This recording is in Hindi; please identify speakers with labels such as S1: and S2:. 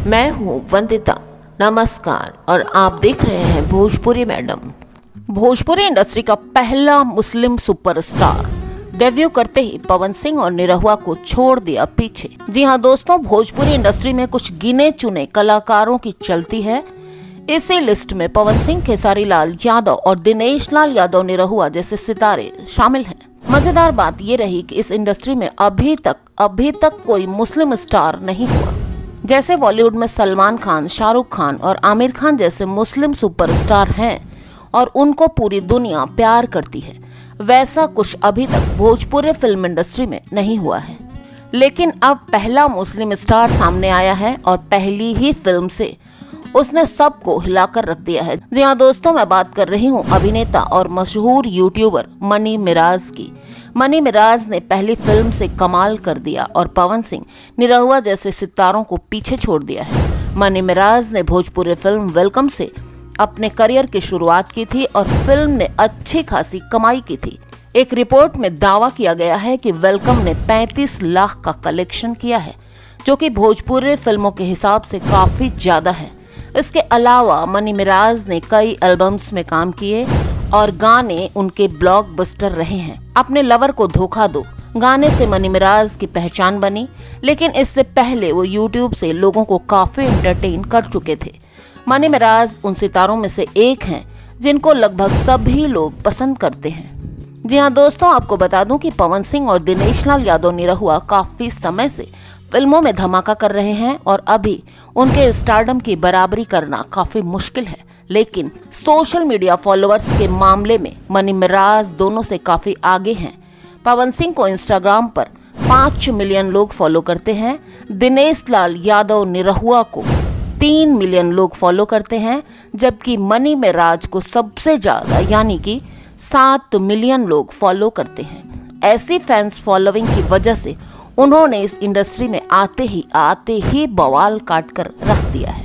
S1: मैं हूँ वंदिता, नमस्कार। और आप देख रहे हैं भोजपुरी मैडम। भोजपुरी इंडस्ट्री का पहला मुस्लिम सुपरस्टार डेब्यू करते ही पवन सिंह और निरहुआ को छोड़ दिया पीछे। जी हाँ दोस्तों, भोजपुरी इंडस्ट्री में कुछ गिने चुने कलाकारों की चलती है। इसी लिस्ट में पवन सिंह, खेसारी लाल यादव और दिनेश लाल यादव निरहुआ जैसे सितारे शामिल हैं। मजेदार बात ये रही कि इस इंडस्ट्री में अभी तक कोई मुस्लिम स्टार नहीं हुआ। जैसे बॉलीवुड में सलमान खान, शाहरुख खान और आमिर खान जैसे मुस्लिम सुपरस्टार हैं और उनको पूरी दुनिया प्यार करती है, वैसा कुछ अभी तक भोजपुरी फिल्म इंडस्ट्री में नहीं हुआ है। लेकिन अब पहला मुस्लिम स्टार सामने आया है और पहली ही फिल्म से उसने सबको हिलाकर रख दिया है। जी हाँ दोस्तों, मैं बात कर रही हूँ अभिनेता और मशहूर यूट्यूबर मनी मिराज की। मनी मिराज ने पहली फिल्म से कमाल कर दिया और पवन सिंह, निरहुआ जैसे सितारों को पीछे छोड़ दिया है। मनी मिराज ने भोजपुरी फिल्म वेलकम से अपने करियर की शुरुआत की थी और फिल्म ने अच्छी खासी कमाई की थी। एक रिपोर्ट में दावा किया गया है कि वेलकम ने 35 लाख का कलेक्शन किया है, जो कि भोजपुरी फिल्मों के हिसाब से काफी ज्यादा है। इसके अलावा मनी मिराज ने कई एल्बम्स में काम किए और गाने उनके ब्लॉकबस्टर रहे हैं। अपने लवर को धोखा दो गाने से मनी मिराज की पहचान बनी, लेकिन इससे पहले वो यूट्यूब से लोगों को काफी एंटरटेन कर चुके थे। मनी मिराज उन सितारों में से एक हैं जिनको लगभग सभी लोग पसंद करते हैं। जी हाँ दोस्तों, आपको बता दूं कि पवन सिंह और दिनेश लाल यादव निरहुआ काफी समय से फिल्मों में धमाका कर रहे हैं और अभी उनके स्टारडम की बराबरी करना काफी मुश्किल है। लेकिन सोशल मीडिया फॉलोअर्स के मामले में मनी मिराज दोनों से काफी आगे हैं। पवन सिंह को इंस्टाग्राम पर 5 मिलियन लोग फॉलो करते हैं। दिनेश लाल यादव निरहुआ को 3 मिलियन लोग फॉलो करते हैं, जबकि मनी मिराज को सबसे ज्यादा यानी कि 7 मिलियन लोग फॉलो करते हैं। ऐसी फैंस फॉलोइंग की वजह से उन्होंने इस इंडस्ट्री में आते ही बवाल काट कर रख दिया है।